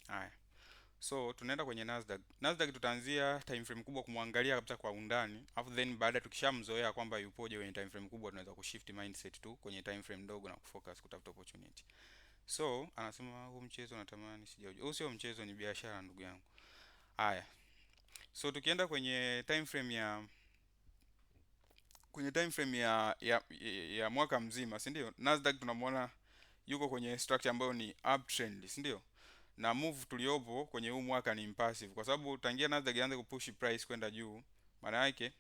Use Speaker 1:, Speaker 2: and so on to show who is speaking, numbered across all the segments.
Speaker 1: Haya. So tunaenda kwenye Nasdaq. Nasdaq tutaanzia time frame kubwa kumwangalia kabisa kwa undani. Alafu then baada tukishamzoea kwamba yupoje kwenye time frame kubwa tunaweza kushift mindset tu kwenye time frame ndogo na kufocus kutafuta opportunity. So anasema huu mchezo natamani sijaujua. Huu sio mchezo, ni biashara ndugu yangu. Haya. So tukienda kwenye time frame ya mwaka mzima, si ndio? Nasdaq tunamwona yuko kwenye structure ambayo ni uptrend, si ndio? Na move tuliopo kwenye huu mwaka ni impassive, kwa sababu tangia Nasdaq ianze kupush price kwenda juu, maana yake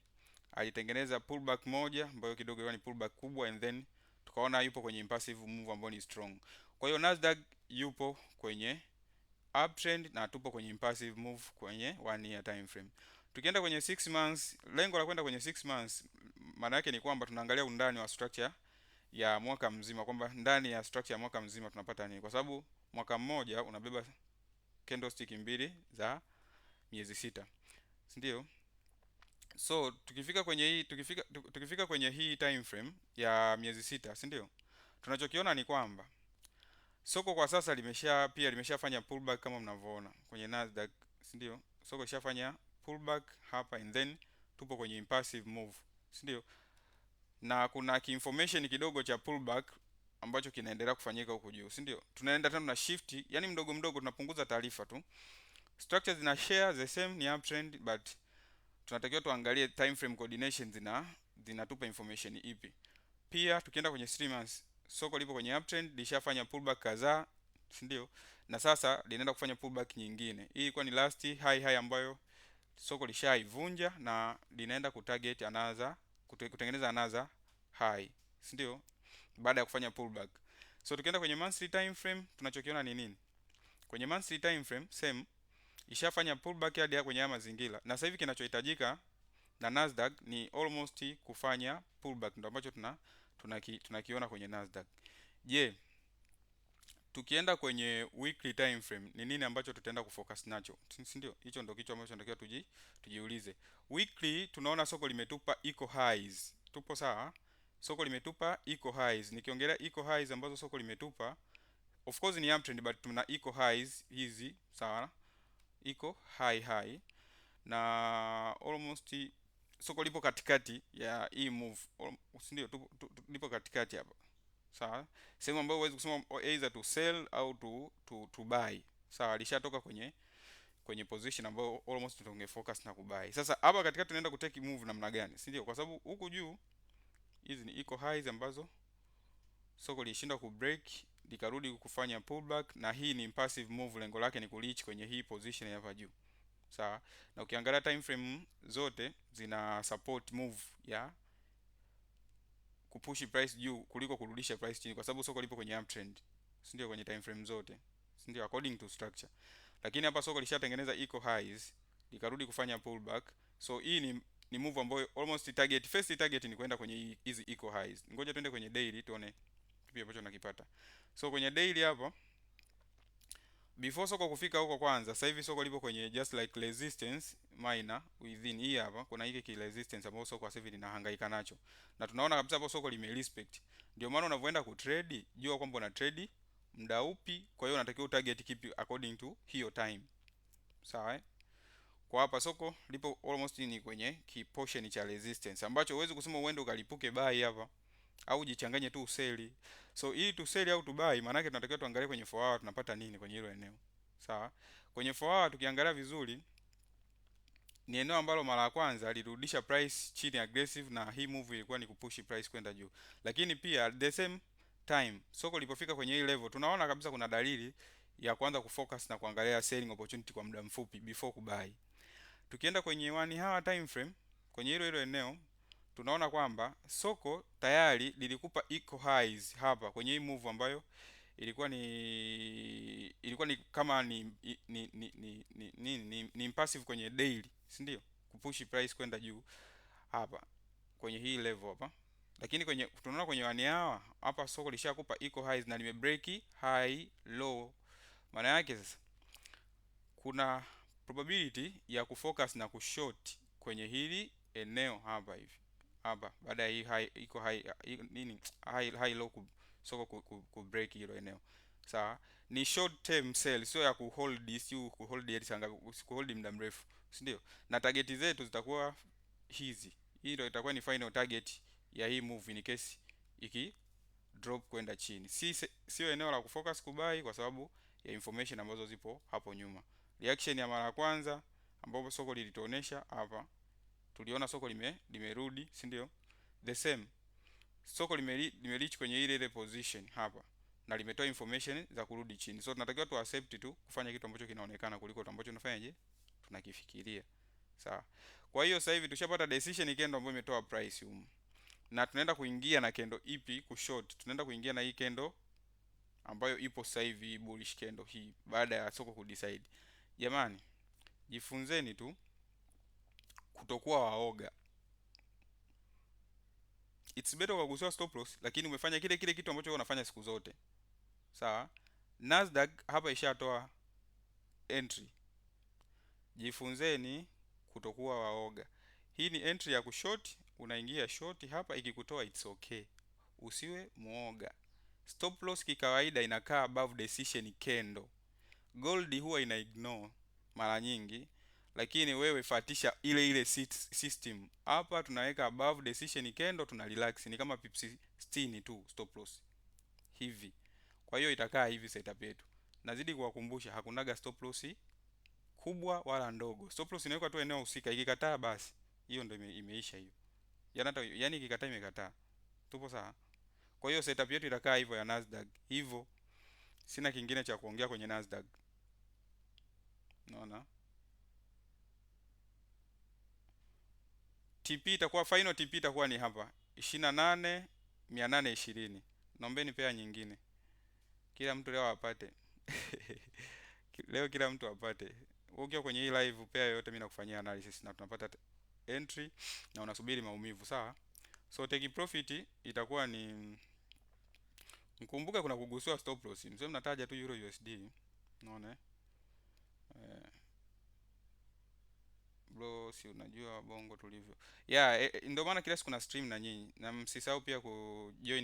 Speaker 1: alitengeneza pullback moja ambayo kidogo ilikuwa ni pullback kubwa, and then tukaona yupo kwenye impassive move ambayo ni strong. Kwa hiyo Nasdaq yupo kwenye uptrend na tupo kwenye impassive move kwenye 1 year time frame. Tukienda kwenye 6 months, lengo la kwenda kwenye 6 months maana yake ni kwamba tunaangalia undani wa structure ya mwaka mzima, kwamba ndani ya structure ya mwaka mzima tunapata nini, kwa sababu mwaka mmoja unabeba candlestick mbili za miezi sita, si ndio? So tukifika kwenye hii time frame ya miezi sita, si ndio? Tunachokiona ni kwamba soko kwa sasa limeshafanya pullback kama mnavyoona kwenye Nasdaq, si ndio? Soko lishafanya pullback hapa, and then tupo kwenye impassive move, si ndio? Na kuna information kidogo cha pullback ambacho kinaendelea kufanyika huko juu, si ndio? Tunaenda tena na shift, yani mdogo mdogo tunapunguza taarifa tu. Structures zina share the same, ni uptrend, but tunatakiwa tuangalie time frame coordination zinatupa information ipi. Pia tukienda kwenye 3 months, soko lipo kwenye uptrend, lishafanya pullback kadhaa, si ndio? Na sasa linaenda kufanya pullback nyingine. Hii ilikuwa ni last high ambayo soko lishaivunja na linaenda kutarget kutengeneza another high, si ndio? Baada ya kufanya pullback. So tukienda kwenye monthly time frame, tunachokiona ni nini? Kwenye monthly time frame same, ishafanya pullback hadi kwenye haya mazingira, na sasa hivi kinachohitajika na Nasdaq ni almost kufanya pullback, ndio ambacho tunakiona kwenye Nasdaq. Je, tukienda kwenye weekly time frame ni nini ambacho tutaenda kufocus nacho, si ndio? Hicho ndio kitu ambacho tunatakiwa tujiulize. Weekly tunaona soko limetupa eco highs, tupo sawa? Soko limetupa eco highs. Nikiongelea eco highs ambazo soko limetupa, of course ni uptrend, but tuna eco highs hizi, sawa? Eco high na almost soko lipo katikati ya hii move, si ndio? Lipo katikati hapa, sawa? Sehemu ambayo huwezi kusema either to sell au to buy, sawa? Lishatoka kwenye position ambayo almost tunge focus na kubuy. Sasa hapa katikati tunaenda kutake move namna gani, si ndio? Kwa sababu huku juu hizi ni eco highs ambazo soko lilishinda ku break likarudi kufanya pullback, na hii ni impassive move, lengo lake ni kureach kwenye hii position hapa juu, sawa? Na ukiangalia time frame zote zina support move ya kupush price juu kuliko kurudisha price chini, kwa sababu soko lipo kwenye uptrend, si ndio? Kwenye time frame zote, si ndio? According to structure. Lakini hapa soko lishatengeneza eco highs likarudi kufanya pullback, so hii ni move ambayo almost first target ni kwenda kwenye hizi eco highs. Ngoja tuende kwenye daily tuone kipi ambacho nakipata. So kwenye daily hapa, before soko kufika huko kwanza, sasa hivi soko lipo kwenye just like resistance minor within. Hii hapa kuna hiki ki resistance ambapo soko sasa hivi linahangaika nacho, na tunaona kabisa hapo soko respect. Ndio maana unavyoenda ku trade, jua kwamba una trade muda upi, kwa hiyo unatakiwa target kipi according to hiyo time, sawa? Kwa hapa soko lipo almost ni kwenye ki portion cha resistance ambacho huwezi kusema uende ukalipuke buy hapa au jichanganye tu useli. So ili tu sell au tu buy, maana yake tunatakiwa tuangalie kwenye 4 hour tunapata nini kwenye hilo eneo, sawa? Kwenye 4 hour tukiangalia vizuri, ni eneo ambalo mara ya kwanza lirudisha price chini aggressive, na hii move ilikuwa ni kupush price kwenda juu. Lakini pia at the same time soko lilipofika kwenye hii level, tunaona kabisa kuna dalili ya kuanza kufocus na kuangalia selling opportunity kwa muda mfupi before kubuy. Tukienda kwenye 1 hour time frame kwenye hilo eneo, tunaona kwamba soko tayari lilikupa eco highs hapa kwenye hii move ambayo ilikuwa ni kama ni impassive kwenye daily, si ndio? Kupush price kwenda juu hapa kwenye hii level hapa. Lakini tunaona kwenye 1 hour hapa soko lishakupa eco highs na limebreak high low. Maana yake sasa kuna probability ya kufocus na kushort kwenye hili eneo hapa hivi hapa, baada ya hii high iko high nini high low soko ku break hilo eneo, Sawa, ni short term sell, sio ya kuhold, sio kuhold hadi sanga, kuhold muda mrefu, si ndio? Na target zetu zitakuwa hizi. Hii ndio itakuwa ni final target ya hii move in case iki drop kwenda chini. Sio eneo la kufocus kubai kwa sababu ya information ambazo zipo hapo nyuma. Reaction ya mara ya kwanza ambapo soko lilituonesha hapa, tuliona soko limerudi, si ndio? The same soko limereach kwenye ile position hapa na limetoa information za kurudi chini. So tunatakiwa tu accept tu kufanya kitu ambacho kinaonekana kuliko kitu ambacho tunafanyaje, tunakifikiria. Sawa. Kwa hiyo sasa hivi tushapata decision candle ambayo imetoa price humu, na tunaenda kuingia na candle ipi kushort? Tunaenda kuingia na hii candle ambayo ipo sasa hivi, bullish candle hii, baada ya soko kudecide. Jamani, jifunzeni tu kutokuwa waoga. It's better ukagusiwa stop loss lakini umefanya kile kile kitu ambacho unafanya siku zote. Sawa? Nasdaq hapa ishatoa entry. Jifunzeni kutokuwa waoga. Hii ni entry ya kushort, unaingia short hapa, ikikutoa it's okay. Usiwe muoga. Stop loss kikawaida inakaa above decision candle. Gold huwa ina ignore mara nyingi, lakini wewe fatisha ile ile system. Hapa tunaweka above decision candle, tuna relax, ni kama pips 60 tu stop loss. Hivi. Kwa hiyo itakaa hivi setup yetu. Nazidi kuwakumbusha hakunaga stop loss kubwa wala ndogo. Stop loss inawekwa tu eneo husika, ikikataa basi hiyo ndio imeisha hiyo. Yani ikikataa imekataa. Tupo sawa? Kwa hiyo setup yetu itakaa hivyo ya Nasdaq. Hivyo sina kingine cha kuongea kwenye Nasdaq. Unaona? TP itakuwa final, TP itakuwa ni hapa 28820. Naombeni pea nyingine. Kila mtu leo apate. Leo kila mtu apate. Ukiwa kwenye hii live pea yote mimi nakufanyia analysis na tunapata entry na unasubiri maumivu, sawa? So take profit itakuwa ni, mkumbuka kuna kugusiwa stop loss. Msema mnataja tu Euro USD. Unaona? Bro, si unajua bongo tulivyo. Yeah, ndio maana kila siku na stream na nyinyi. Na msisahau pia kujoin